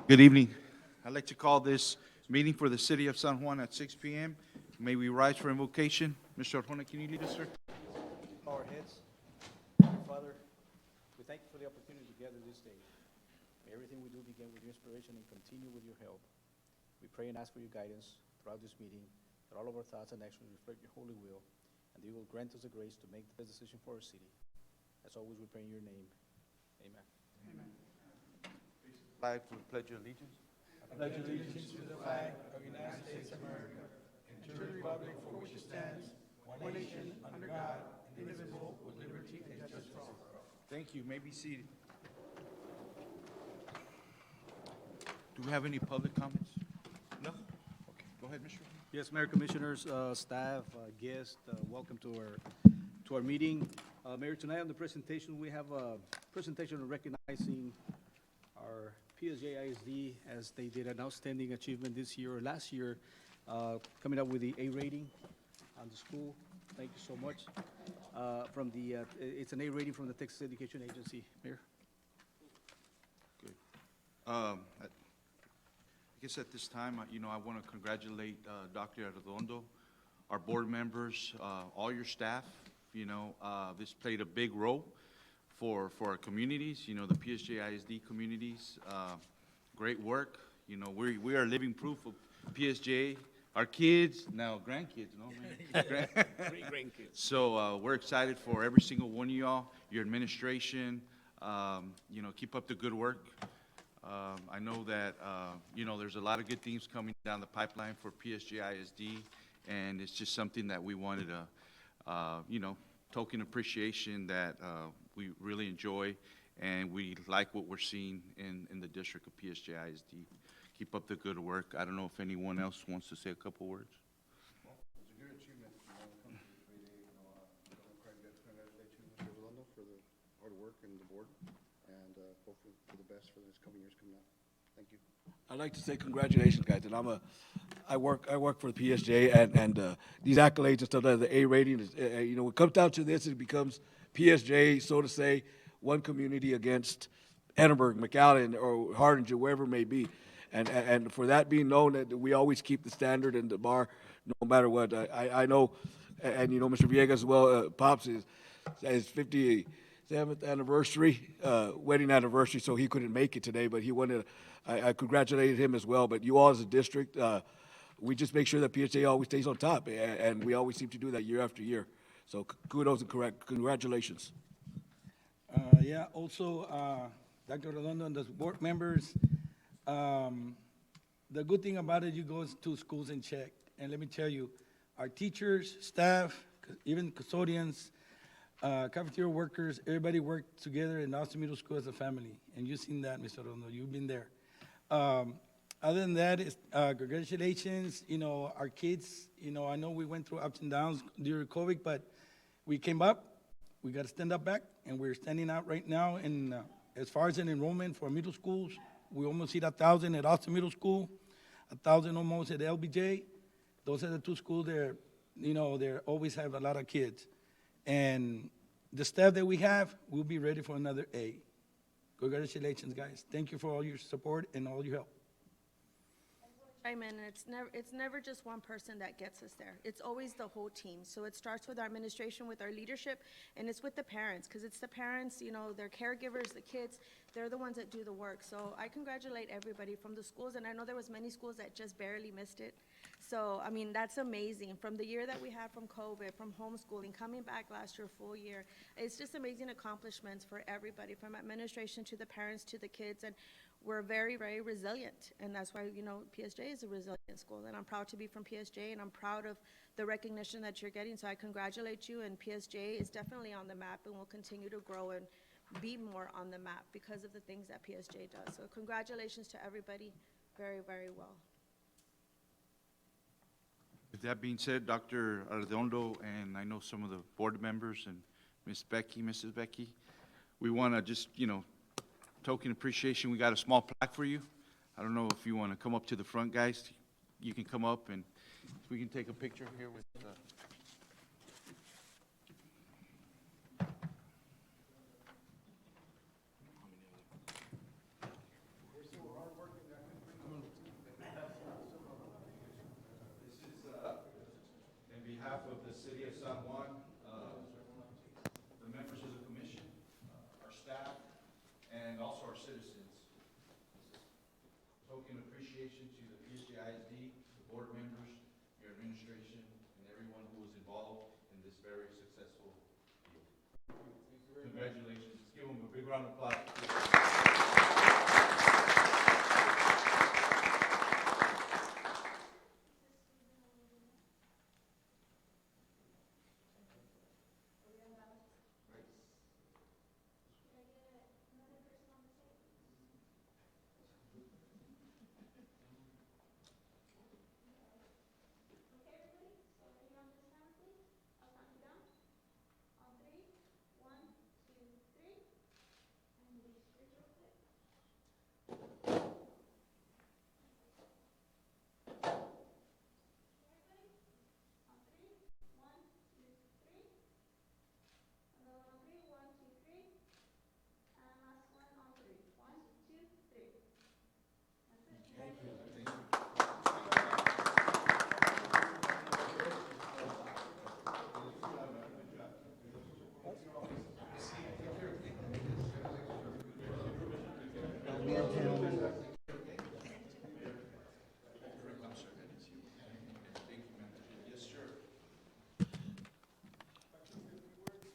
Good evening. I'd like to call this meeting for the city of San Juan at 6 p.m. May we rise for invocation. Mr. Arjona, can you lead us, sir? Bow our heads. Dear Father, we thank you for the opportunity to gather this day. May everything we do begin with your inspiration and continue with your help. We pray and ask for your guidance throughout this meeting, that all of our thoughts and actions reflect your holy will, and that you will grant us the grace to make the best decision for our city. As always, we pray in your name. Amen. Flag for the Pledge of Allegiance. I pledge allegiance to the flag of the United States of America and to the republic for which it stands, one nation, under God, indivisible, with liberty and justice for all. Thank you. May be seated. Do we have any public comments? No? Okay, go ahead, Mr. Arjona. Yes, Mayor, Commissioners, staff, guests, welcome to our meeting. Mayor, tonight on the presentation, we have a presentation recognizing our PSJ ISD as they did an outstanding achievement this year or last year, coming up with the A rating on the school. Thank you so much. It's an A rating from the Texas Education Agency. Mayor? Good. I guess at this time, I want to congratulate Dr. Arredondo, our board members, all your staff. This played a big role for our communities, the PSJ ISD communities. Great work. We are living proof of PSJ. Our kids, now grandkids, Grandkids. So we're excited for every single one of y'all, your administration. Keep up the good work. I know that, there's a lot of good things coming down the pipeline for PSJ ISD, and it's just something that we wanted to, token appreciation that we really enjoy, and we like what we're seeing in the district of PSJ ISD. Keep up the good work. I don't know if anyone else wants to say a couple words. Well, it's a good achievement, come to this great day. Congratulate you, Mr. Redondo, for the hard work and the board, and hopefully for the best for the next coming years coming up. Thank you. I'd like to say congratulations, guys. And I work for the PSJ, and these accolades and stuff like the A rating is, when it comes down to this, it becomes PSJ, so to say, one community against Edinburgh, McAllen, or Hardinger, wherever it may be. And for that being known, that we always keep the standard and the bar, no matter what. I know, and Mr. Villegas as well, Pops is his 57th anniversary, wedding anniversary, so he couldn't make it today, but he wanted. I congratulated him as well. But you all as a district, we just make sure that PSA always stays on top, and we always seem to do that year after year. So kudos and congratulations. Also, Dr. Redondo and the board members, the good thing about it, you go to schools and check. And let me tell you, our teachers, staff, even custodians, cafeteria workers, everybody worked together in Austin Middle School as a family. And you've seen that, Mr. Redondo, you've been there. Other than that, congratulations, our kids, I know we went through ups and downs during COVID, but we came up, we got to stand up back, and we're standing out right now. And as far as an enrollment for middle schools, we almost hit 1,000 at Austin Middle School, 1,000 almost at LBJ. Those are the two schools that, they always have a lot of kids. And the staff that we have, we'll be ready for another A. Congratulations, guys. Thank you for all your support and all your help. chime in, it's never just one person that gets us there. It's always the whole team. So it starts with our administration, with our leadership, and it's with the parents, because it's the parents, they're caregivers, the kids, they're the ones that do the work. So I congratulate everybody from the schools, and I know there was many schools that just barely missed it. So, that's amazing. From the year that we had from COVID, from homeschooling, coming back last year, full year, it's just amazing accomplishments for everybody, from administration to the parents to the kids, and we're very, very resilient, and that's why, PSJ is a resilient school, and I'm proud to be from PSJ, and I'm proud of the recognition that you're getting, so I congratulate you, and PSJ is definitely on the map and will continue to grow and be more on the map because of the things that PSJ does. So congratulations to everybody, very, very well. With that being said, Dr. Arredondo, and I know some of the board members and Mrs. Becky, we want to just, token appreciation. We got a small plaque for you. I don't know if you want to come up to the front, guys. You can come up, and we can take a picture here with dedication to the PSJ ISD, the board members, your administration, and everyone who was involved in this very successful deal. Congratulations. Let's give them a big round of applause.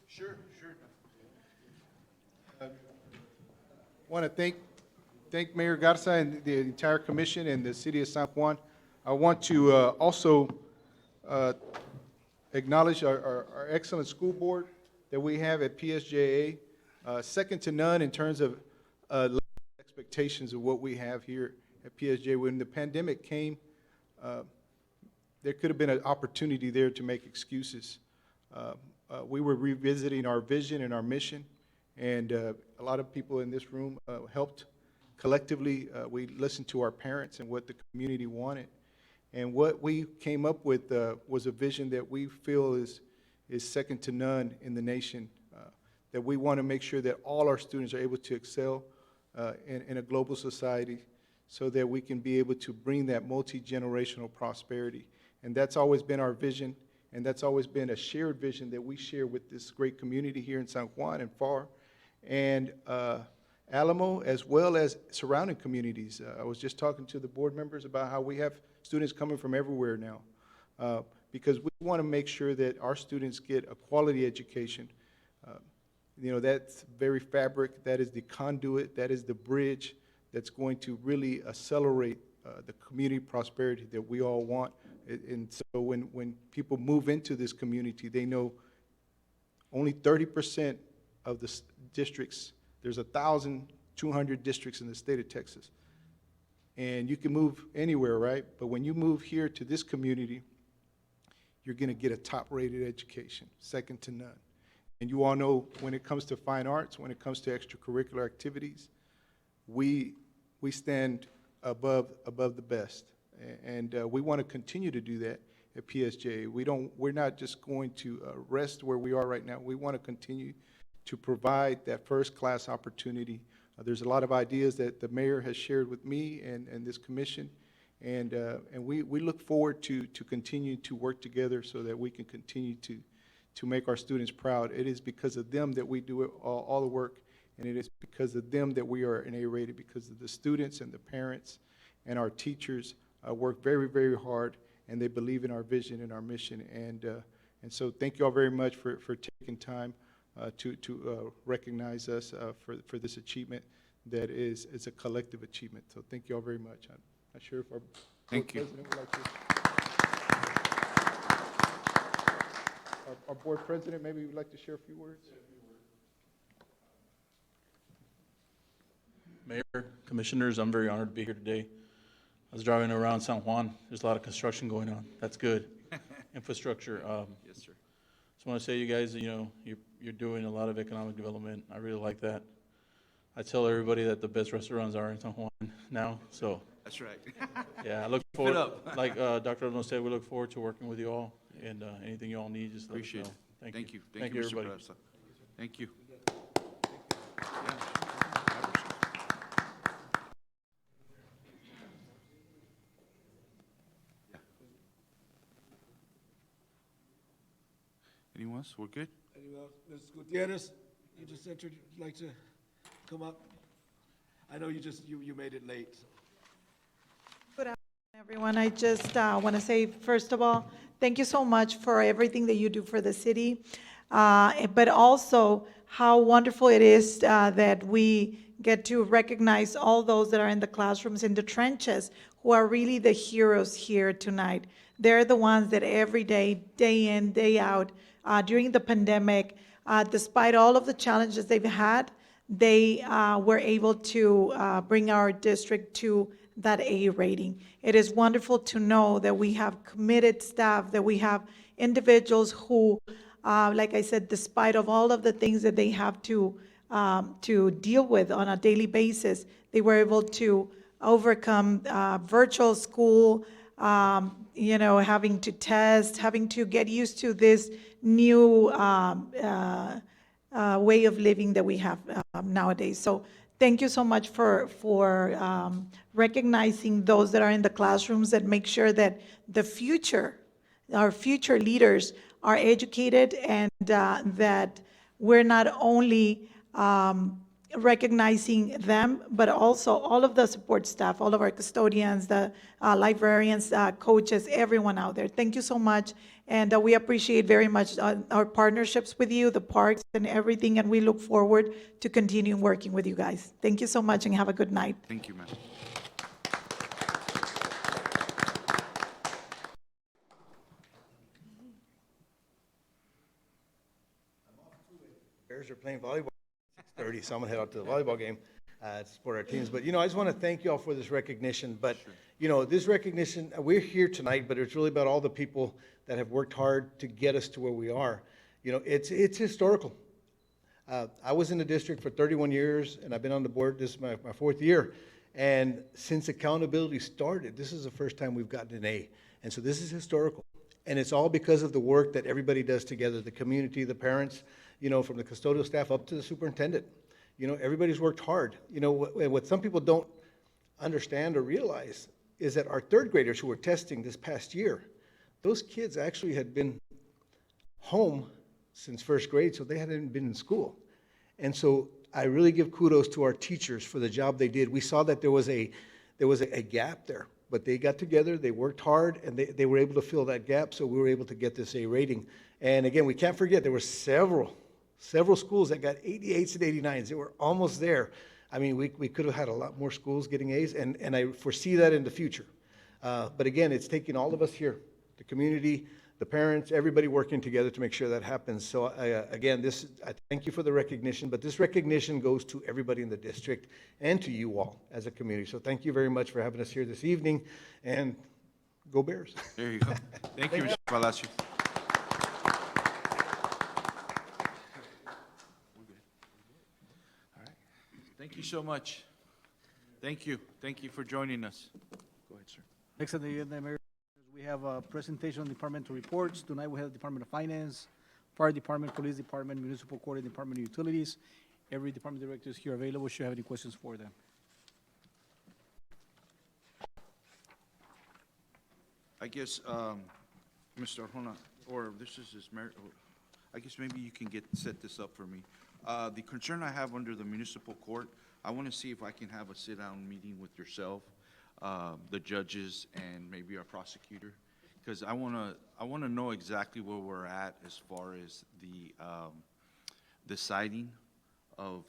Sure, sure. Want to thank Mayor Garza and the entire commission and the city of San Juan. I want to also acknowledge our excellent school board that we have at PSJA, second to none in terms of expectations of what we have here at PSJA. When the pandemic came, there could have been an opportunity there to make excuses. We were revisiting our vision and our mission, and a lot of people in this room helped. Collectively, we listened to our parents and what the community wanted. And what we came up with was a vision that we feel is second to none in the nation, that we want to make sure that all our students are able to excel in a global society so that we can be able to bring that multi-generational prosperity. And that's always been our vision. And that's always been a shared vision that we share with this great community here in San Juan and FAR, and Alamo, as well as surrounding communities. I was just talking to the board members about how we have students coming from everywhere now, because we want to make sure that our students get a quality education. That's very fabric, that is the conduit, that is the bridge that's going to really accelerate the community prosperity that we all want. And so when people move into this community, they know only 30% of the districts, there's 1,200 districts in the state of Texas. And you can move anywhere, right? But when you move here to this community, you're going to get a top-rated education, second to none. And you all know when it comes to fine arts, when it comes to extracurricular activities, we stand above the best. And we want to continue to do that at PSJ. We're not just going to rest where we are right now. We want to continue to provide that first-class opportunity. There's a lot of ideas that the mayor has shared with me and this commission, and we look forward to continue to work together so that we can continue to make our students proud. It is because of them that we do all the work, and it is because of them that we are an A-rated, because of the students and the parents and our teachers work very, very hard, and they believe in our vision and our mission. And so thank you all very much for taking time to recognize us for this achievement that is a collective achievement. So thank you all very much. I'm not sure if our Thank you. board president would like to. Our board president maybe would like to share a few words. Mayor, commissioners, I'm very honored to be here today. I was driving around San Juan. There's a lot of construction going on. That's good. Infrastructure. Yes, sir. Just want to say, you guys, you're doing a lot of economic development. I really like that. I tell everybody that the best restaurants are in San Juan now. So That's right. yeah, I look forward. Like Dr. Odom said, we look forward to working with you all. And anything you all need, just let us Appreciate know. it. Thank you. Thank you, Mr. everybody. Barraza. Thank you. Anyone else? We're good? Anyone else? Ms. Gutierrez, you just entered, you'd like to come up? I know you made it late. So. Good Everyone, I just want to say, first of all, thank you so much for everything that you do for the city, but also how wonderful it is that we get to recognize all those that are in the classrooms, in the trenches, who are really the heroes here tonight. They're the ones that every day, day in, day out, during the pandemic, despite all of the challenges they've had, they were able to bring our district to that A rating. It is wonderful to know that we have committed staff, that we have individuals who, like I said, despite of all of the things that they have to deal with on a daily basis, they were able to overcome virtual school, having to test, having to get used to this new way of living that we have nowadays. So thank you so much for recognizing those that are in the classrooms, that make sure that our future leaders are educated, and that we're not only recognizing them, but also all of the support staff, all of our custodians, the librarians, coaches, everyone out there. Thank you so much. And we appreciate very much our partnerships with you, the parks and everything, and we look forward to continuing working with you guys. Thank you so much and have a good night. Thank you, ma'am. Bears are playing volleyball at 6:30, so I'm gonna head out to the volleyball game to support our teams. But, I just want to thank you all for this recognition. But, this recognition, we're here tonight, but it's really about all the people that have worked hard to get us to where we are. It's historical. I was in the district for 31 years, and I've been on the board, this is my fourth year. And since accountability started, this is the first time we've gotten an A. And so this is historical. And it's all because of the work that everybody does together, the community, the parents, from the custodial staff up to the superintendent. Everybody's worked hard. What some people don't understand or realize is that our third graders who were testing this past year, those kids actually had been home since first grade, so they hadn't been in school. And so I really give kudos to our teachers for the job they did. We saw that there was a gap there, but they got together, they worked hard, and they were able to fill that gap, so we were able to get this A rating. And again, we can't forget, there were several schools that got 88s and 89s. They were almost there. I mean, we could have had a lot more schools getting A's, and I foresee that in the future. But again, it's taking all of us here, the community, the parents, everybody working together to make sure that happens. So again, I thank you for the recognition, but this recognition goes to everybody in the district and to you all as a community. So thank you very much for having us here this evening, and go Bears. There you go. Thank you, Mr. Palacios. Thank you so much. Thank you. Thank you for joining us. Go ahead, sir. Next on the agenda, Mayor, we have a presentation on departmental reports. Tonight we have Department of Finance, Fire Department, Police Department, Municipal Court, and Department of Utilities. Every department director is here available. Should you have any questions for them? I guess, Mr. Arjona, or this is his mayor, I guess maybe you can set this up for me. The concern I have under the municipal court, I want to see if I can have a sit-down meeting with yourself, the judges, and maybe our prosecutor, because I want to know exactly where we're at as far as the citing of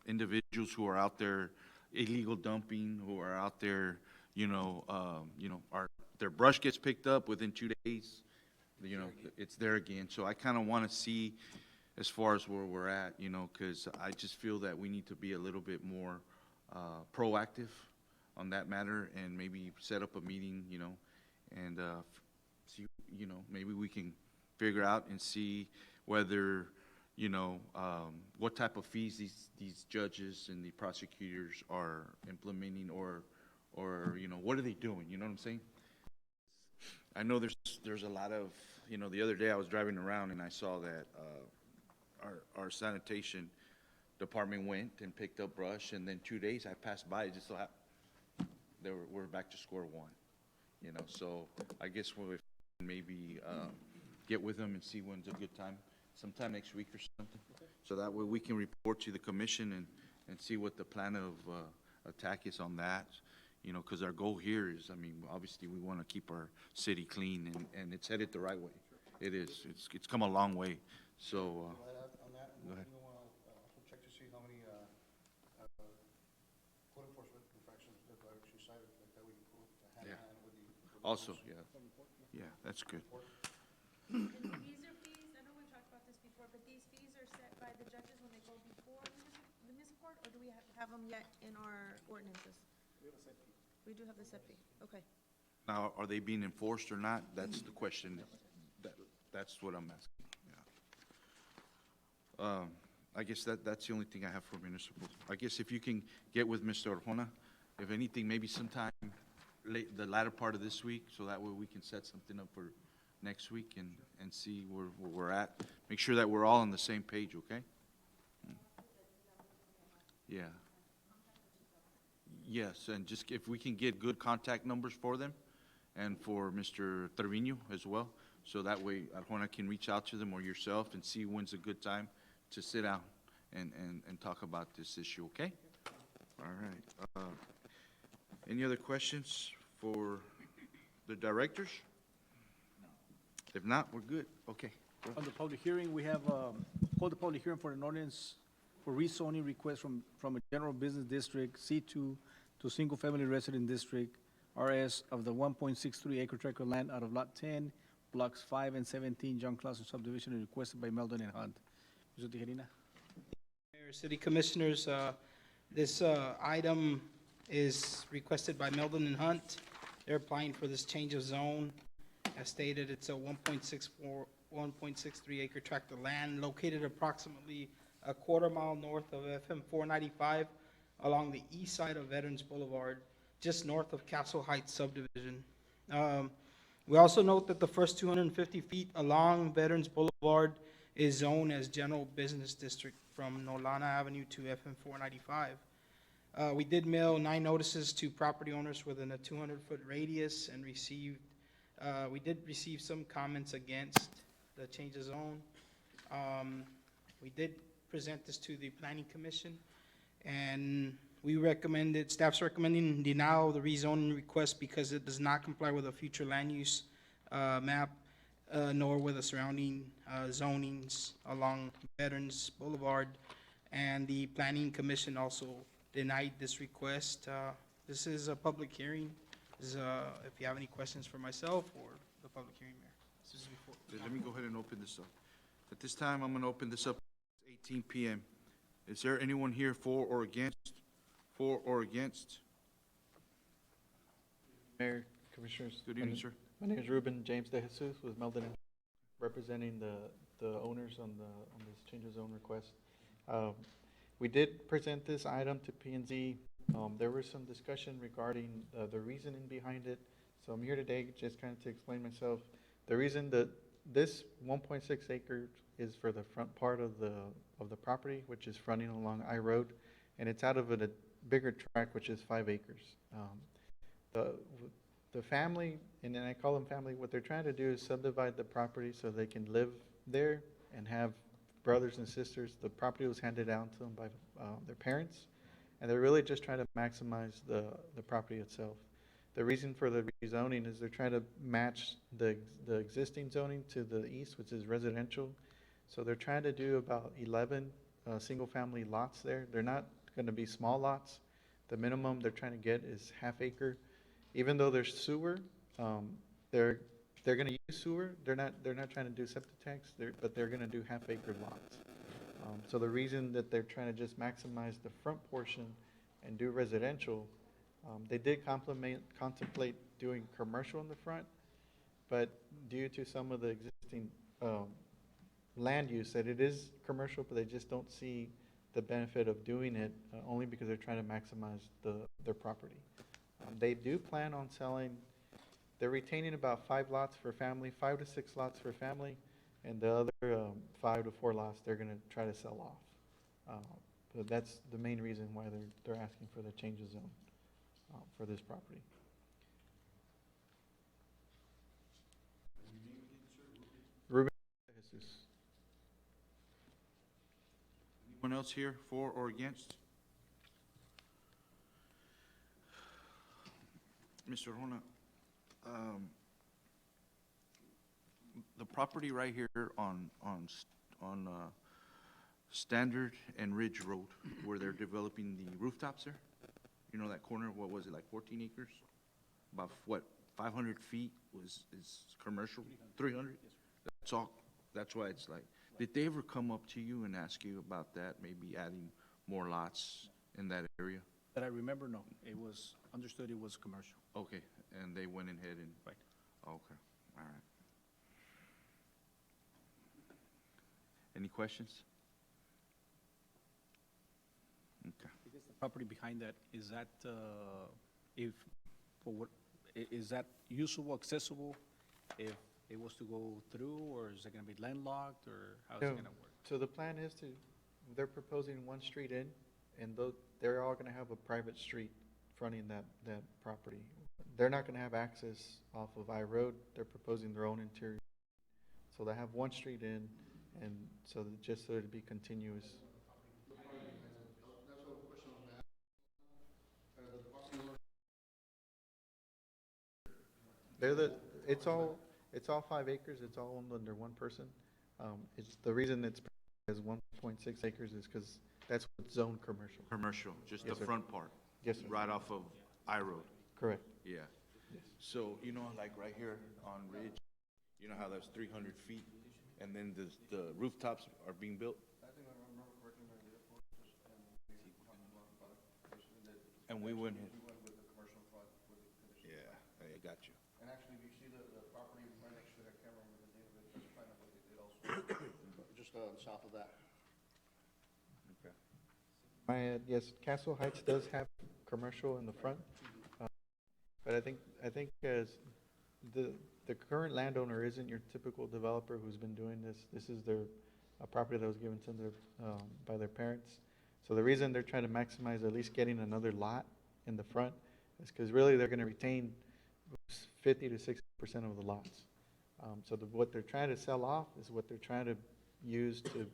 individuals who are out there illegal dumping, who are out there, their brush gets picked up within 2 days, it's there again. So I kind of want to see as far as where we're at, because I just feel that we need to be a little bit more proactive on that matter, and maybe set up a meeting, and see, maybe we can figure out and see whether, what type of fees these judges and the prosecutors are implementing, or what are they doing? You know what I'm saying? I know there's a lot of, the other day I was driving around and I saw that our sanitation department went and picked up brush, and then 2 days I passed by, it just so happened we're back to square one, so I guess we'll maybe get with them and see when's a good time, sometime next week or something, so that way we can report to the commission and see what the plan of attack is on that, you know, because our goal here is, I mean, obviously, we want to keep our city clean, and it's headed the right way. It is. It's come a long way. So, On that, Go ahead. we want to also check to see how many code enforcement infractions that are actually cited, like that we can prove hand in Yeah. hand with the. also, yeah. Yeah, that's good. And these are fees, I know we've talked about this before, but these fees are set by the judges when they go before the municipal court, or do we have them yet in our ordinances? We have a set fee. We do have the set fee, okay. Now, are they being enforced or not? That's the question. That's what I'm asking, yeah. I guess that's the only thing I have for municipal. I guess if you can get with Mr. Orjona, if anything, maybe sometime the latter part of this week, so that way we can set something up for next week and see where we're at. Make sure that we're all on the same page, okay? Yeah. Yes, and just if we can get good contact numbers for them and for Mr. Trevino as well, so that way Arjona can reach out to them or yourself and see when's a good time to sit down and talk about this issue, okay? All right. Any other questions for the directors? If not, we're good. Okay. Go. On the public hearing, we have, hold the public hearing for an ordinance for rezoning request from a general business district, C2, to single-family resident district, RS, of the 1.63 acre tract of land out of Lot 10, Blocks 5 and 17, John Clausen subdivision, and requested by Meldon and Hunt. Mr. Tijerina? Mayor, City Commissioners, this item is requested by Meldon and Hunt. They're applying for this change of zone. As stated, it's a 1.63 acre tract of land located approximately a quarter-mile north of FM 495 along the east side of Veterans Boulevard, just north of Castle Heights subdivision. We also note that the first 250 feet along Veterans Boulevard is zoned as general business district from Nolana Avenue to FM 495. We did mail 9 notices to property owners within a 200-foot radius and we did receive some comments against the change of zone. We did present this to the Planning Commission, and staff's recommending denial of the rezoning request because it does not comply with a future land use map, nor with the surrounding zonings along Veterans Boulevard. And the Planning Commission also denied this request. This is a public hearing. If you have any questions for myself or the public hearing, Mayor. This is before. Let me go ahead and open this up. At this time, I'm going to open this up at 18 p.m. Is there anyone here for or against? For or against? Mayor, Commissioners. Good evening, sir. My name is Ruben James De Jesus with Meldon, representing the owners on this change of zone request. We did present this item to P&Z. There was some discussion regarding the reasoning behind it. So I'm here today just kind of to explain myself. The reason that this 1.6 acres is for the front part of the property, which is fronting along I Road, and it's out of a bigger tract, which is 5 acres. The family, and then I call them family, what they're trying to do is subdivide the property so they can live there and have brothers and sisters. The property was handed down to them by their parents, and they're really just trying to maximize the property itself. The reason for the rezoning is they're trying to match the existing zoning to the east, which is residential. So they're trying to do about 11 single-family lots there. They're not going to be small lots. The minimum they're trying to get is half acre. Even though there's sewer, they're going to use sewer. They're not trying to do septic tanks, but they're going to do half acre lots. So the reason that they're trying to just maximize the front portion and do residential, they did contemplate doing commercial in the front, but due to some of the existing land use, that it is commercial, but they just don't see the benefit of doing it only because they're trying to maximize their property. They do plan on selling. They're retaining about 5 lots for family, 5 to 6 lots for family, and the other 5 to 4 lots they're going to try to sell off. But that's the main reason why they're asking for the change of zone for this property. Ruben Jesus. Anyone else here for or against? Mr. Rona, the property right here on Standard and Ridge Road, where they're developing the rooftops there, you know that corner, what was it, like 14 acres? About, what, 500 feet is commercial? 300? That's all, that's why it's like, did they ever come up to you and ask you about that, maybe adding more lots in that area? That I remember, no. It was understood it was commercial. Okay, and they went ahead and? Right. Okay, all right. Any questions? Okay. I guess the property behind that, is that, if, for what, is that usable, accessible if it was to go through, or is it gonna be landlocked, or how's it No. gonna work? So the plan is to, they're proposing one street in, and they're all gonna have a private street fronting that property. They're not gonna have access off of I Road, they're proposing their own interior. So they have one street in, and so that just so it'd be continuous. It's all 5 acres, it's all owned under one person. It's, the reason it's as 1.6 acres is because that's what's zoned commercial. Commercial, just the Yes, sir. front part? Yes, sir. Right off of I Road? Correct. Yeah. So, you know, like right here on Ridge, you know how that's 300 feet, and then the rooftops are being built? And we went ahead. Yeah, I got you. And actually, if you see the property right next to that camera with the data, that's kind of what they did also. Just south of that. Okay. Yes, Castle Heights does have commercial in the front. But I think as the current landowner isn't your typical developer who's been doing this. This is a property that was given to them by their parents. So the reason they're trying to maximize at least getting another lot in the front is because really they're gonna retain 50 to 60% of the lots. So what they're trying to sell off is what they're trying to use to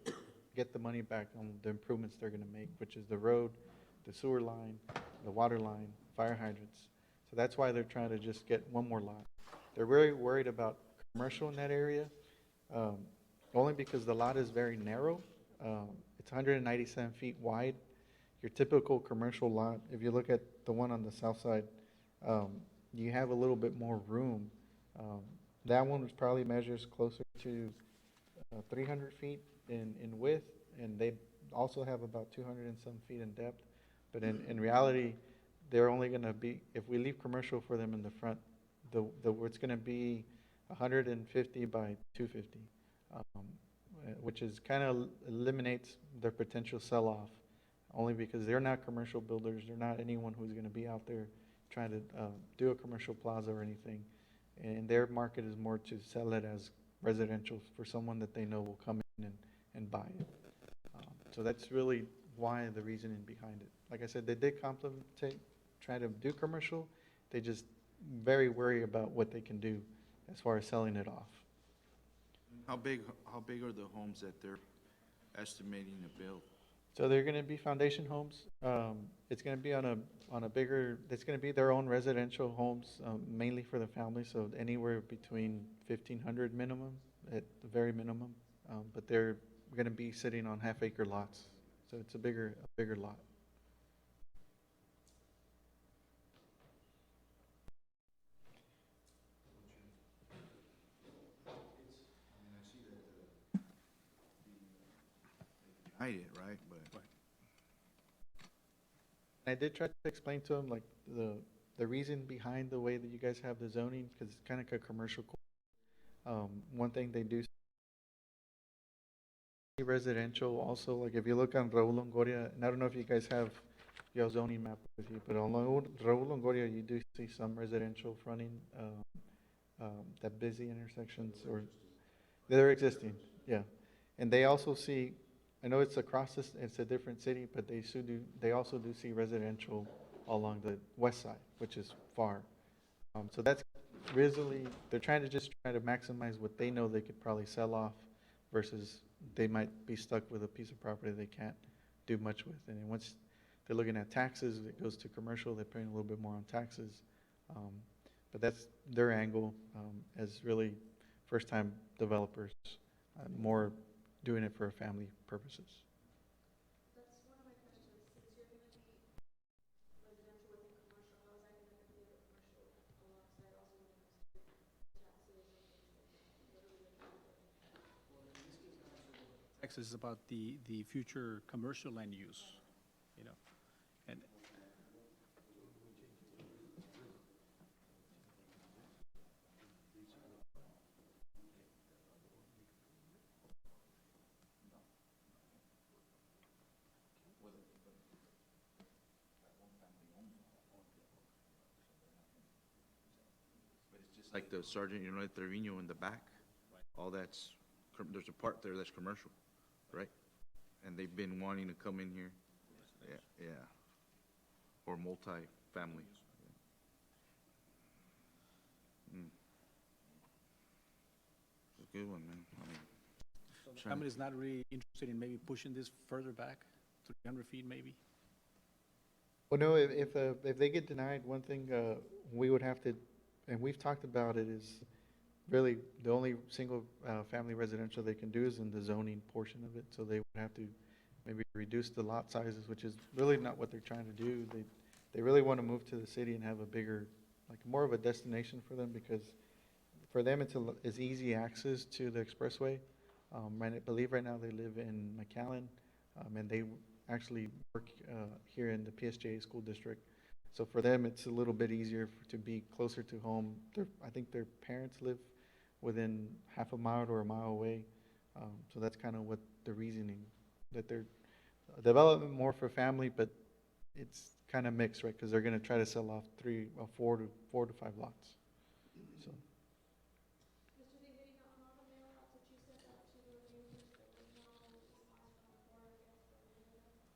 get the money back on the improvements they're gonna make, which is the road, the sewer line, the water line, fire hydrants. So that's why they're trying to just get one more lot. They're very worried about commercial in that area, only because the lot is very narrow. It's 197 feet wide. Your typical commercial lot, if you look at the one on the south side, you have a little bit more room. That one probably measures closer to 300 feet in width, and they also have about 200 and some feet in depth. But in reality, they're only going to be, if we leave commercial for them in the front, it's going to be 150 by 250, which is kind of eliminates their potential sell-off, only because they're not commercial builders. They're not anyone who's going to be out there trying to do a commercial plaza or anything. And their market is more to sell it as residential for someone that they know will come in and buy it. So that's really why the reasoning behind it. Like I said, they did try to do commercial. They just very worry about what they can do as far as selling it off. How big are the homes that they're estimating to build? So they're going to be foundation homes. It's going to be on a bigger, it's going to be their own residential homes, mainly for the family. So anywhere between 1,500 minimum, at the very minimum. But they're going to be sitting on half-acre lots. So it's a bigger lot. Hide it, right, but. I did try to explain to them, like, the reason behind the way that you guys have the zoning, because it's kind of like a commercial. One thing they do residential also, like if you look on Raul Longoria, and I don't know if you guys have your zoning map with you, but on Raul Longoria, you do see some residential fronting, that busy intersections, or they're existing, yeah. And they also see, I know it's across this, it's a different city, but they also do see residential along the west side, which is far. So that's really, they're trying to maximize what they know they could probably sell off versus they might be stuck with a piece of property they can't do much with. And then once they're looking at taxes, it goes to commercial, they're paying a little bit more on taxes. But that's their angle, as really first-time developers, more doing it for family purposes. Texas is about the future commercial land use, you know, and Just like the Sergeant United Trevino in the back, all that's, there's a part there that's commercial, right? And they've been wanting to come in here. Yeah, yeah. Or multi-family. Mm. It's a good one, man. I mean, so the trying to- company's not really interested in maybe pushing this further back, 300 feet maybe? Well, no, if they get denied, one thing we would have to, and we've talked about it, is really the only single family residential they can do is in the zoning portion of it. So they would have to maybe reduce the lot sizes, which is really not what they're trying to do. They really want to move to the city and have a bigger, like more of a destination for them, because for them it's easy access to the expressway. I believe right now they live in McAllen, and they actually work here in the PSJA school district. So for them, it's a little bit easier to be closer to home. I think their parents live within half a mile or a mile away. So that's kind of what the reasoning, that they're development more for family, but it's kind of mixed, right? Because they're going to try to sell off 4 to 5 lots. So.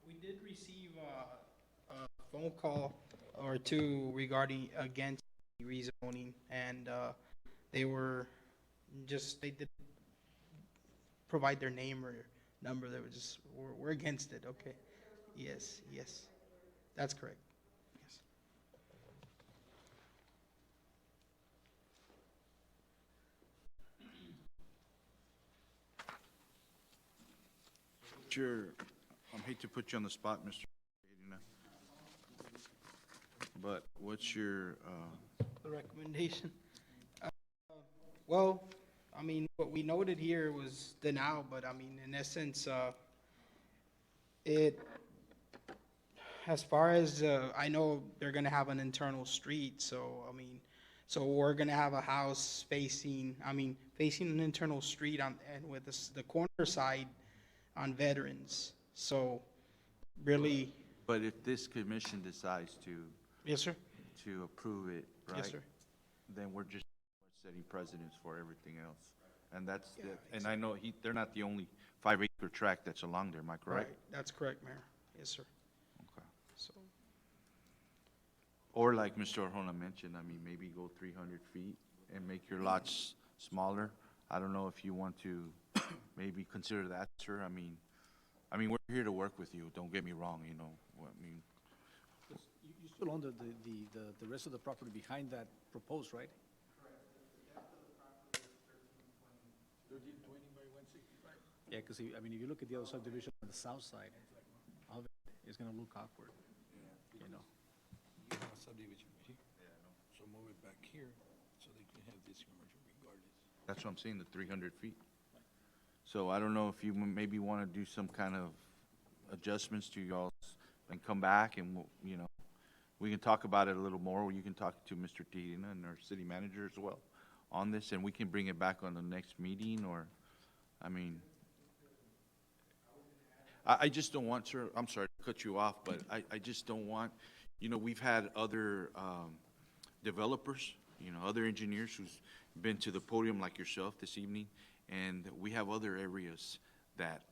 We did receive a phone call or two regarding against rezoning, and they were they didn't provide their name or number. They were just, we're against it. Okay. Yes, yes, that's correct. Yes. I hate to put you on the spot, Mr. Medina, but what's your, The recommendation. Well, I mean, what we noted here was denial, but I mean, in essence, as far as, I know they're gonna have an internal street, so, I mean, so we're gonna have a house facing an internal street and with the corner side on Veterans, so really, but if this commission decides yes, sir? to approve it, right? Yes, sir. Then we're just setting precedents for everything else. And that's, Yeah, and I know they're not the only 5-acre tract that's along there, am I correct? Right, that's correct, Mayor. Yes, sir. Okay. So, Or like Mr. Arjona mentioned, I mean, maybe go 300 feet and make your lots smaller. I don't know if you want to maybe consider that, sir. I mean, we're here to work with you, don't get me wrong, you know, I mean, You still own the rest of the property behind that proposed, right? Yeah, because, I mean, if you look at the other subdivision on the south side of it, it's gonna look awkward, you know? You have a subdivision right here. So move it back here, so they can have this commercial regardless. that's what I'm saying, the 300 feet. So I don't know if you maybe want to do some kind of adjustments to y'all's and come back and, you know, we can talk about it a little more, or you can talk to Mr. Tina and our city manager as well on this, and we can bring it back on the next meeting, or, I mean, I just don't want, sir, I'm sorry to cut you off, but I just don't want, you know, we've had other developers, you know, other engineers who's been to the podium like yourself this evening, and we have other areas that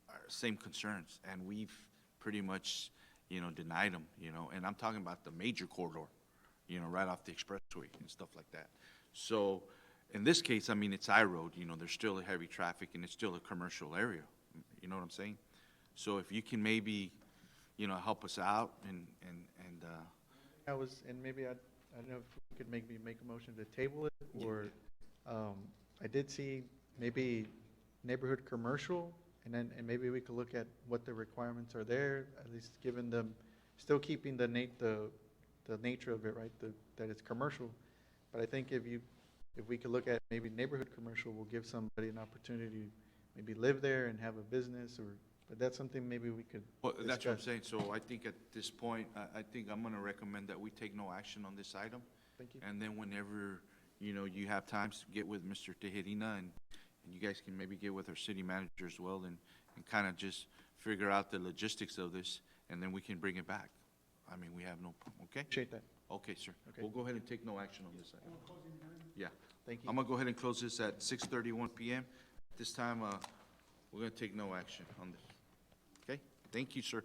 are same concerns, and we've pretty much, you know, denied them, you know, and I'm talking about the major corridor, you know, right off the expressway and stuff like that. So in this case, I mean, it's I-road, you know, there's still a heavy traffic and it's still a commercial area, you know what I'm saying? So if you can maybe, you know, help us out and I was, and maybe I don't know if we could maybe make a motion to table it, or, I did see maybe neighborhood commercial, and then, and maybe we could look at what the requirements are there, at least given them, still keeping the nature of it, right, that it's commercial. But I think if we could look at maybe neighborhood commercial, will give somebody an opportunity to maybe live there and have a business, or, but that's something maybe we could Well, that's what I'm discuss. saying, so I think at this point, I think I'm gonna recommend that we take no action on this item. Thank you. And then whenever, you have times to get with Mr. Tejerina, and you guys can maybe get with our city manager as well, and kind of just figure out the logistics of this, and then we can bring it back. I mean, we have no problem, okay? Appreciate that. Okay, sir. Okay. We'll go ahead and take no action on this item. Yeah. Thank you. I'm gonna go ahead and close this at 6:31 PM. This time, we're gonna take no action on this. Okay? Thank you, sir.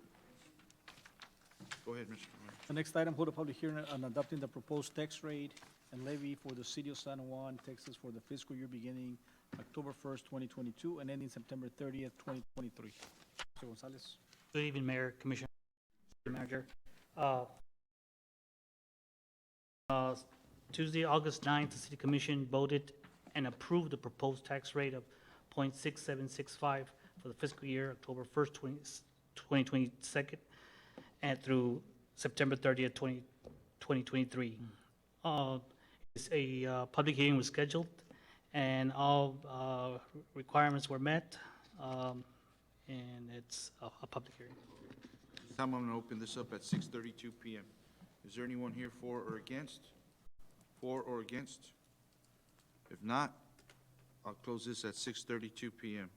Go ahead, Mr. Mayor. The next item, hold a public hearing on adopting the proposed tax rate and levy for the city of San Juan, Texas for the fiscal year beginning October 1st, 2022, and ending September 30th, 2023. Mr. Gonzalez? Good evening, Mayor, Commissioner, City Manager. Tuesday, August 9th, the City Commission voted and approved the proposed tax rate of .6765 for the fiscal year, October 1st, 2022, and through September 30th, 2023. Public hearing was scheduled, and all requirements were met, and it's a public hearing. This time, I'm gonna open this up at 6:32 PM. Is there anyone here for or against? For or against? If not, I'll close this at 6:32 PM.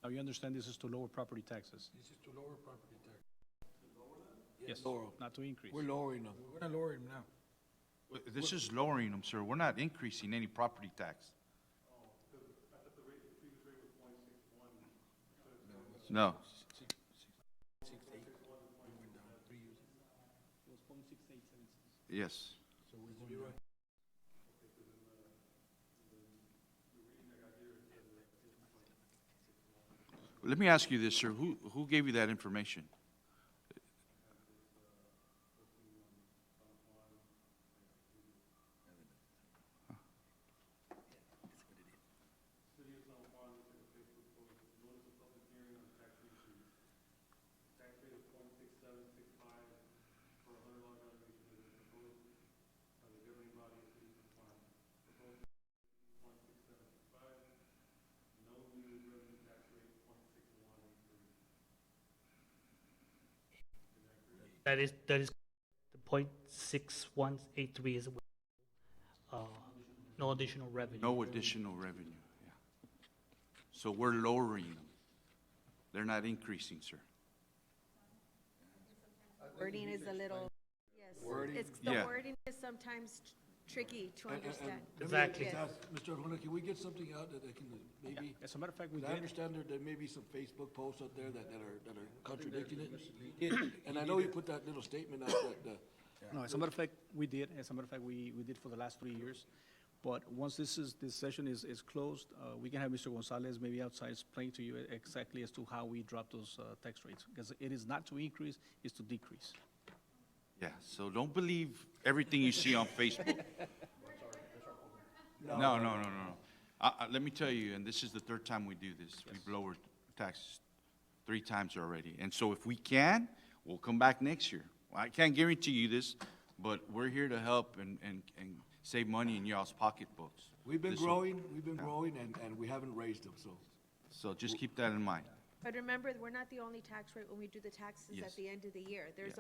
Now, you understand this is to lower property taxes? This is to lower property tax. Yes, not to increase. We're lowering them. We're gonna lower him now. This is lowering them, sir. We're not increasing any property tax. No. Yes. Let me ask you this, sir. Who gave you that information? That is the .6183 is no additional revenue. No additional revenue, yeah. So we're lowering them. They're not increasing, sir. Wording is a little, yes. The Yeah. wording is sometimes tricky to understand. Exactly. Yes. Mr. Arjona, can we get something out that they can maybe, As a matter of fact, we I did. understand there may be some Facebook posts out there that are contradicting it. And I know you put that little statement out that, No, as a matter of fact, we did. As a matter of fact, we did for the last 3 years. But once this session is closed, we can have Mr. Gonzalez maybe outside explain to you exactly as to how we drop those tax rates. Because it is not to increase, it's to decrease. Yeah, so don't believe everything you see on Facebook. No. Let me tell you, and this is the third time we do this. We've lowered taxes 3 times already. And so if we can, we'll come back next year. Well, I can't guarantee you this, but we're here to help and save money in y'all's pocketbooks. we've been This will- growing, and we haven't raised them, so. So just keep that in mind. But remember, we're not the only tax rate when we do the taxes Yes. at the end of the year. There's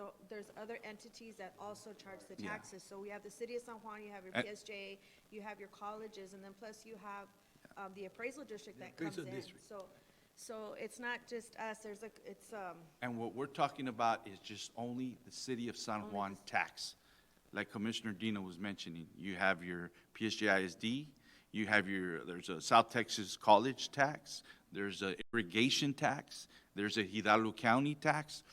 other entities that also charge the Yeah. taxes. So we have the city of San Juan, you have your And- PSJ, you have your colleges, and then plus you have the appraisal district that comes in. So it's not just us, And what we're talking about is just only the city of San Juan tax. Like Commissioner Dina was mentioning, you have your PSJ ISD, there's a South Texas College tax, there's a irrigation tax, there's a Hidalgo County tax.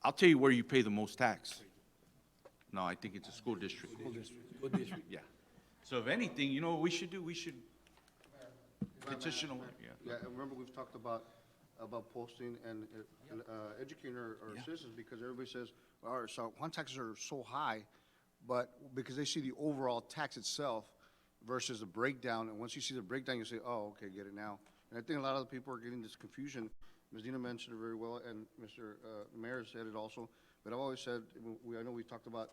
I'll tell you where you pay the most tax. No, I think it's a school district. School district. Yeah. So if anything, you know what we should do? We should petition, yeah. Yeah, and remember, we've talked about posting and educating our citizens, because everybody says, our San Juan taxes are so high, but because they see the overall tax itself versus the breakdown, and once you see the breakdown, you say, oh, okay, get it now. And I think a lot of the people are getting this confusion. Ms. Dina mentioned it very well, and Mr. Mayor said it also, but I've always said, I know we talked about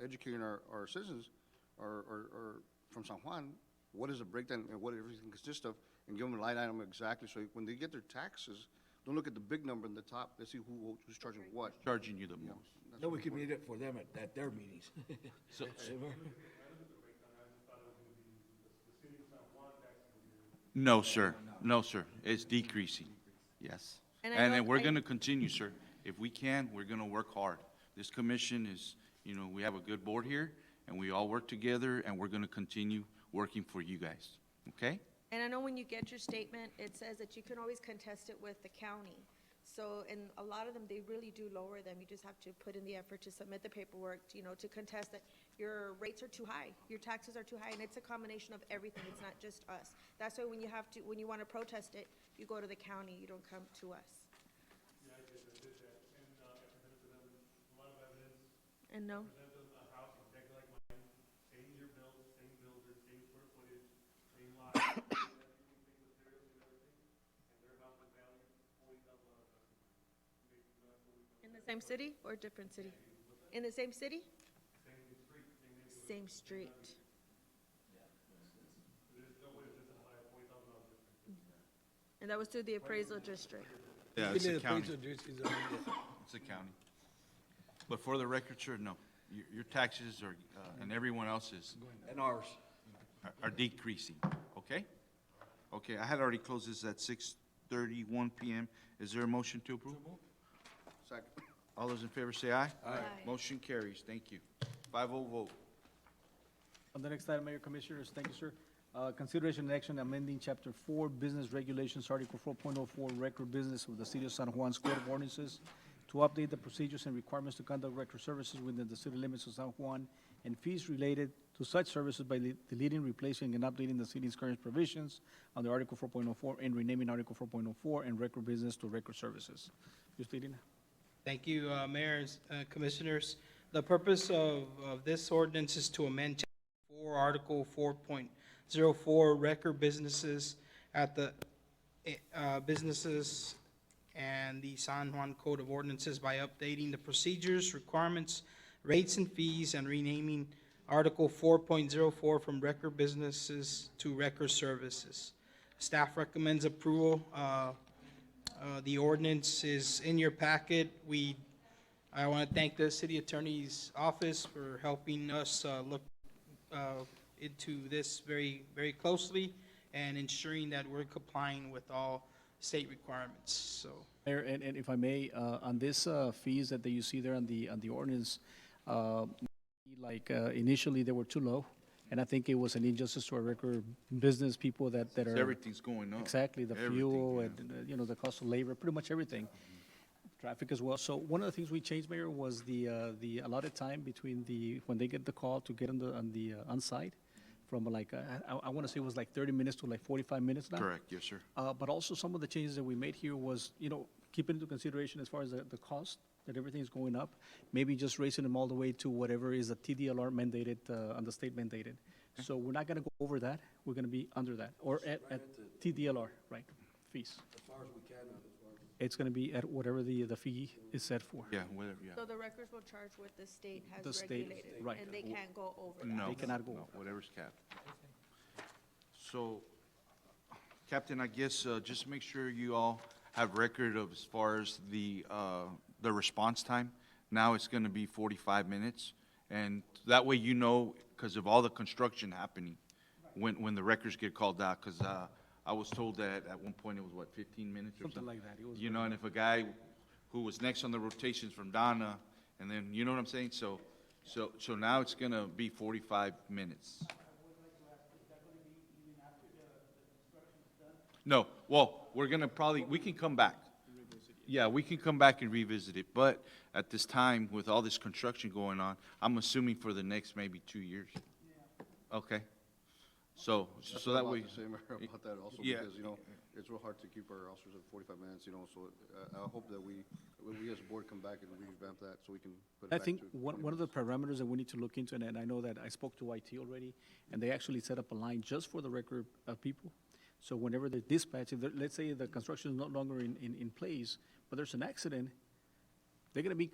educating our citizens, or from San Juan, what is the breakdown and what everything consists of, and give them a line item exactly, so when they get their taxes, don't look at the big number in the top, let's see who's charging what. Charging you the most. Then we can meet it for them at their meetings. So, no, sir. No, sir. It's decreasing. Yes. And I And know- then we're I- gonna continue, sir. If we can, we're gonna work hard. This commission is, you know, we have a good board here, and we all work together, and we're gonna continue working for you guys, okay? And I know when you get your statement, it says that you can always contest it with the county. So, and a lot of them, they really do lower them. You just have to put in the effort to submit the paperwork, to contest that your rates are too high, your taxes are too high, and it's a combination of everything. It's not just us. That's why when you want to protest it, you go to the county, you don't come to us. And no? In the same city or different city? In the same city? Same street. And that was through the appraisal district. Yeah, it's Usually a the county. appraisal district is amended. It's a county. But for the record, sir, no. Your taxes are, and everyone else's And ours. are decreasing, okay? Okay, I had already closed this at 6:31 PM. Is there a motion to approve? Second. All those in favor say aye. Aye. Motion carries. Thank you. 5-0 vote. On the next item, Mayor Commissioners, thank you, sir. Consideration and action amending Chapter 4 Business Regulations, Article 4.04, Record Business of the City of San Juan's Code of Ordinances to update the procedures and requirements to conduct record services within the city limits of San Juan and fees related to such services by deleting, replacing, and updating the city's current provisions under Article 4.04 and renaming Article 4.04 and Record Business to Record Services. Ms. Medina. Thank you, Mayors, Commissioners. The purpose of this ordinance is to amend Chapter 4, Article 4.04, Record Businesses at the businesses and the San Juan Code of Ordinances by updating the procedures, requirements, rates, and fees, and renaming Article 4.04 from Record Businesses to Record Services. Staff recommends approval. The ordinance is in your packet. I want to thank the city attorney's office for helping us look into this very, very closely and ensuring that we're complying with all state requirements, so. Mayor, and if I may, on this fees that you see there on the ordinance, initially they were too low, and I think it was an injustice to our record business people that are. Everything's going up. Exactly, the Everything, fuel yeah. and, the cost of labor, pretty much everything. Traffic as well. So one of the things we changed, Mayor, was the allotted time between when they get the call to get on the on-site, from I want to say it was 30 minutes to 45 minutes now. Correct, yes, sir. But also some of the changes that we made here was, keeping into consideration as far as the cost, that everything's going up, maybe just raising them all the way to whatever is a TDLR mandated, on the state mandated. So we're not gonna go over that, we're gonna be under that, or at TDLR, right, fees. As far as we can, It's gonna be at whatever the fee is set for. Yeah, whatever, yeah. So the records will charge what the state The has state, regulated. right. And they can't go over that. No. They cannot go no, over. Whatever's capped. So, Captain, I guess, just make sure you all have record of as far as the response time. Now it's gonna be 45 minutes, and that way because of all the construction happening, when the records get called out, because, I was told that at one point it was, 15 minutes or something? Something like that. It was And if a guy who was next on the rotations from Donna, and then, you know what I'm saying? So now it's gonna be 45 minutes. No, well, we can come back. Yeah, we can come back and revisit it, but at this time, with all this construction going on, I'm assuming for the next maybe 2 years. Okay. So That's so what that I'm way. about to say, Mayor, about that also, Yeah. because, it's real hard to keep our officers at 45 minutes, so I hope that we as a board come back and revamp that, so we can put it I back think to one 20 of the minutes. parameters that we need to look into, and I know that I spoke to IT already, and they actually set up a line just for the record people. So whenever they dispatch, let's say the construction is no longer in place, but there's an accident, they're gonna be,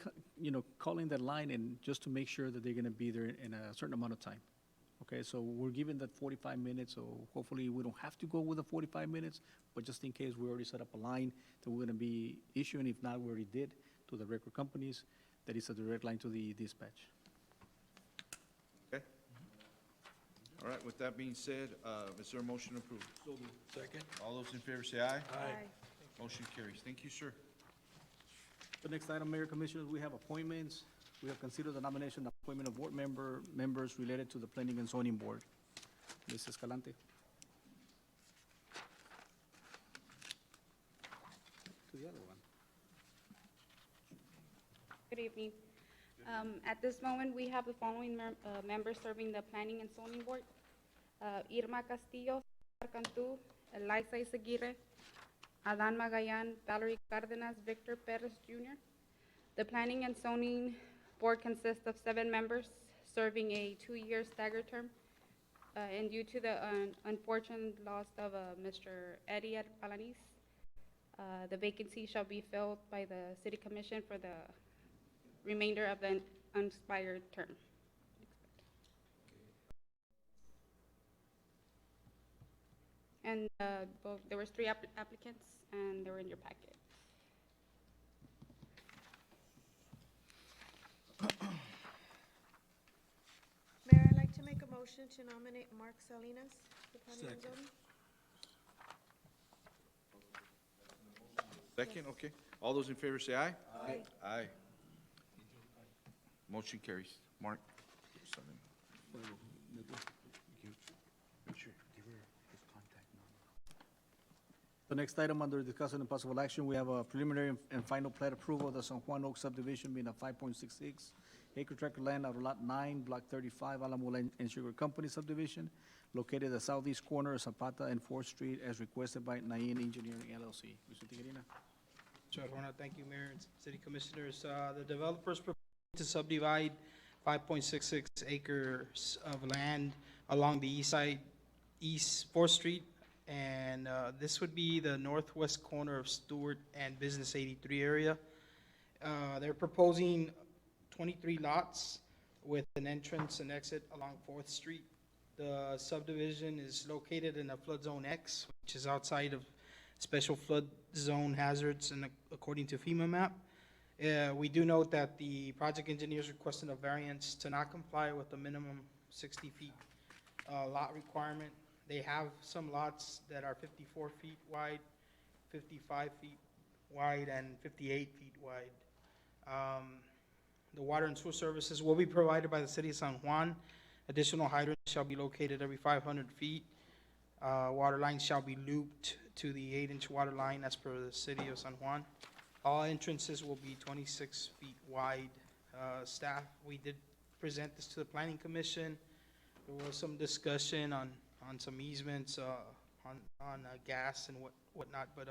calling that line and just to make sure that they're gonna be there in a certain amount of time. Okay, so we're given that 45 minutes, so hopefully we don't have to go with the 45 minutes, but just in case, we already set up a line that we're gonna be issuing, if not, we already did, to the record companies, that is a direct line to the dispatch. Okay. All right, with that being said, is there a motion approved? Second? All those in favor say aye. Aye. Motion carries. Thank you, sir. The next item, Mayor Commissioners, we have appointments. We have considered the nomination and appointment of board members related to the Planning and Zoning Board. Ms. Escalante. To the other one. Good evening. At this moment, we have the following members serving the Planning and Zoning Board. Irma Castillo, Cantu, Eliza Izaguirre, Adan Magayan, Valerie Cardenas, Victor Perez Jr. The Planning and Zoning Board consists of 7 members serving a 2-year staggered term. And due to the unfortunate loss of Mr. Eddie Alanis, the vacancy shall be filled by the City Commission for the remainder of the unexpired term. And there was 3 applicants, and they were in your packet. Mayor, I'd like to make a motion to nominate Mark Salinas, the planning and zoning. Second, okay. All those in favor say aye. Aye. Aye. Motion carries. Mark? The next item under discussion and possible action, we have a preliminary and final plat approval of the San Juan Oak subdivision being a 5.66 acre tract of land out of Lot 9, Block 35, Alamo Land and Sugar Company subdivision, located at the southeast corner of Zapata and 4th Street, as requested by Nain Engineering LLC. Mr. Tiguerina. Sure, I want to thank you, Mayor and City Commissioners. The developers propose to subdivide 5.66 acres of land along the east side, East 4th Street, and this would be the northwest corner of Stewart and Business 83 area. They're proposing 23 lots with an entrance and exit along 4th Street. The subdivision is located in a flood zone X, which is outside of special flood zone hazards and according to FEMA map. We do note that the project engineers requested a variance to not comply with the minimum 60 feet lot requirement. They have some lots that are 54 feet wide, 55 feet wide, and 58 feet wide. The water and sewer services will be provided by the city of San Juan. Additional hydrants shall be located every 500 feet. Water lines shall be looped to the 8-inch water line as per the city of San Juan. All entrances will be 26 feet wide. Staff, we did present this to the Planning Commission. There was some discussion on some easements, on gas and whatnot, but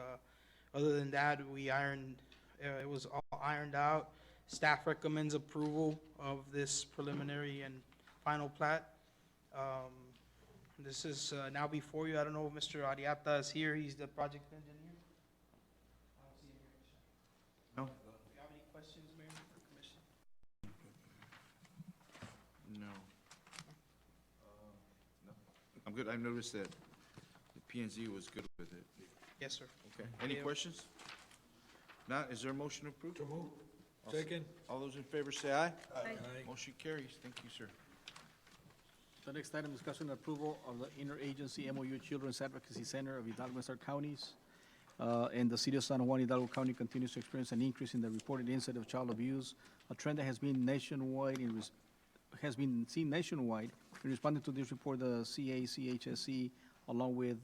other than that, it was all ironed out. Staff recommends approval of this preliminary and final plat. This is now before you. I don't know if Mr. Ariata is here. He's the project engineer. I don't see him here. No. Do you have any questions, Mayor, or Commission? No. No. I'm good. I noticed that the P and Z was good with it. Yes, sir. Okay. Any Yeah. questions? Not, is there a motion approved? Second? All those in favor say aye. Aye. Motion carries. Thank you, sir. The next item, discussion and approval of the interagency MOU Children's Advocacy Center of Hidalgo and Star Counties. And the city of San Juan, Hidalgo County continues to experience an increase in the reported incident of child abuse, a trend that has been seen nationwide. In responding to this report, the CHSC, along with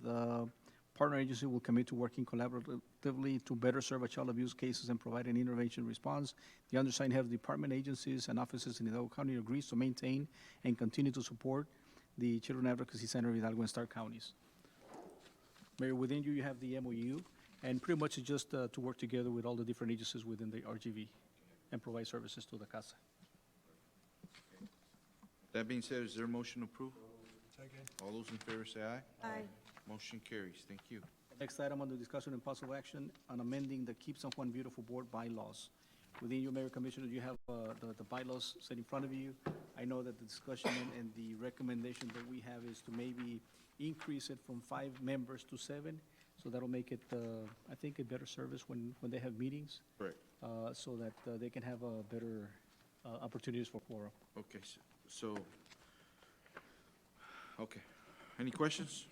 partner agency, will commit to working collaboratively to better serve child abuse cases and provide an intervention response. The undersigned head of department agencies and offices in Hidalgo County agrees to maintain and continue to support the Children Advocacy Center of Hidalgo and Stark counties. Mayor, within you have the MOU, and pretty much it's just to work together with all the different agencies within the RGV and provide services to the CASA. That being said, is there a motion to approve? All those in favor say aye. Aye. Motion carries. Thank you. Next item under discussion and possible action on amending the Keep San Juan Beautiful Board bylaws. Within you, Mayor Commissioner, you have the bylaws set in front of you. I know that the discussion and the recommendation that we have is to maybe increase it from 5 members to 7. So that'll make it, I think, a better service when they have meetings, Correct. so that they can have a better opportunities for quorum. Okay, okay. Any questions?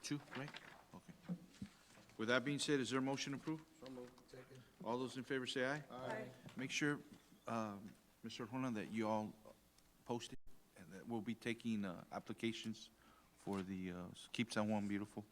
2, right? Okay. With that being said, is there a motion to approve? All those in favor say aye. Aye. Make sure, Mr. Arjona, that you all post it, and that we'll be taking applications for the Keep San Juan Beautiful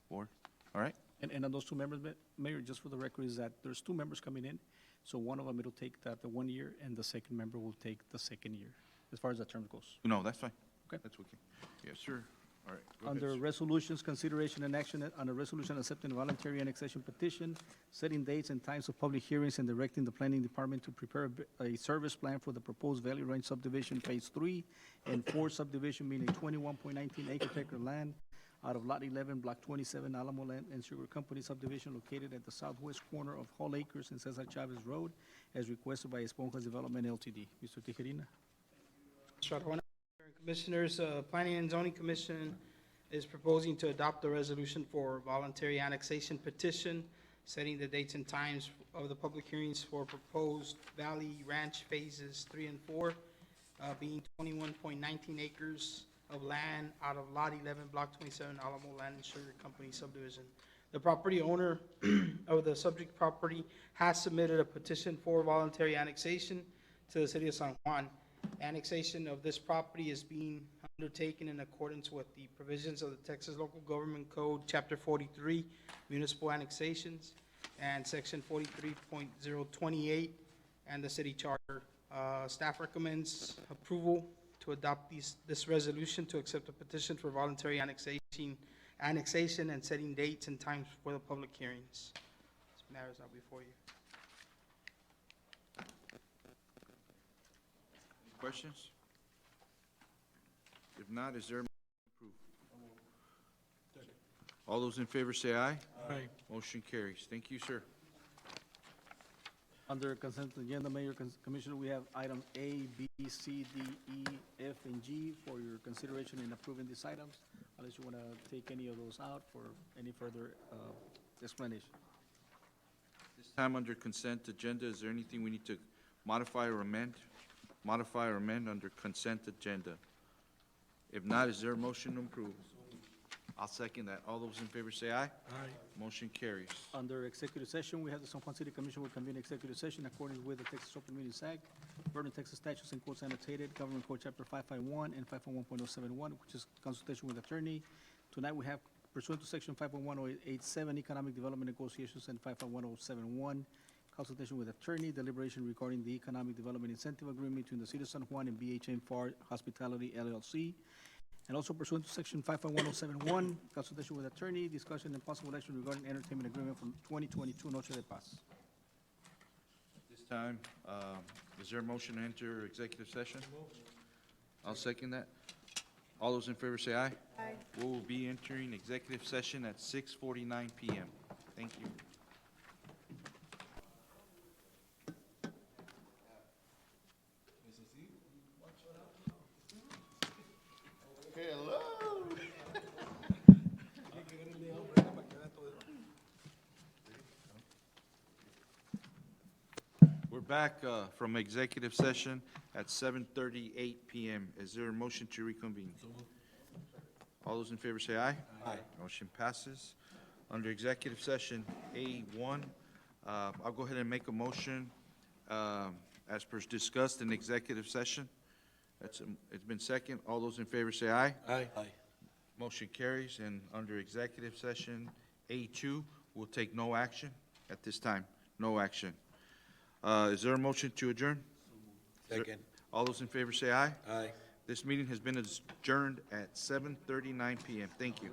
Board. All right? And on those 2 members, Mayor, just for the record, is that there's 2 members coming in, so one of them, it'll take the 1 year, and the second member will take the 2nd year, as far as the term goes. No, that's fine. Okay. That's okay. Yes, sir. All right. Go ahead, Under sir. resolutions, consideration and action on a resolution accepting a voluntary annexation petition, setting dates and times of public hearings, and directing the planning department to prepare a service plan for the proposed Valley Range subdivision Phase 3 and 4 subdivision, meaning 21.19 acre land out of Lot 11, Block 27, Alamo Land and Sugar Company subdivision located at the southwest corner of Hall Acres and Cesar Chavez Road, as requested by Esponjas Development LTD. Mr. Tijerina? Mr. Arjona, Commissioners, Planning and Zoning Commission is proposing to adopt a resolution for voluntary annexation petition, setting the dates and times of the public hearings for proposed Valley Ranch Phases 3 and 4, being 21.19 acres of land out of Lot 11, Block 27, Alamo Land and Sugar Company subdivision. The property owner of the subject property has submitted a petition for voluntary annexation to the City of San Juan. Annexation of this property is being undertaken in accordance with the provisions of the Texas Local Government Code, Chapter 43, Municipal Annexations, and Section 43.028, and the City Charter. Staff recommends approval to adopt this resolution to accept a petition for voluntary annexation and setting dates and times for the public hearings. This matter is now before you. Questions? If not, is there a motion to approve? All those in favor say aye. Aye. Motion carries. Thank you, sir. Under consent agenda, Mayor, Commissioner, we have item A, B, C, D, E, F, and G for your consideration in approving these items, unless you want to take any of those out for any further explanation. This time under consent agenda, is there anything we need to modify or amend? Modify or amend under consent agenda? If not, is there a motion to approve? I'll second that. All those in favor say aye. Aye. Motion carries. Under executive session, we have the San Juan City Commission will convene executive session according with the Texas Open Meetings Act, Vernon, Texas statutes and quotes annotated, Government Code Chapter 551 and 551.071, which is consultation with attorney. Tonight, we have pursuant to Section 551.087, Economic Development Negotiations, and 551.071, consultation with attorney, deliberation regarding the Economic Development Incentive Agreement between the City of San Juan and BHM FAR Hospitality LLC. And also pursuant to Section 551.071, consultation with attorney, discussion and possible action regarding entertainment agreement from 2022 Noche de Paz. This time, is there a motion to enter executive session? I'll second that. All those in favor say aye. Aye. We will be entering executive session at 6:49 PM. Thank you. We're back from executive session at 7:38 PM. Is there a motion to reconvene? All those in favor say aye. Aye. Motion passes. Under executive session A1, I'll go ahead and make a motion as per discussed in executive session. It's been second. All those in favor say aye. Aye. Motion carries. And under executive session A2, we'll take no action at this time. No action. Is there a motion to adjourn? Second. All those in favor say aye. Aye. This meeting has been adjourned at 7:39 PM. Thank you.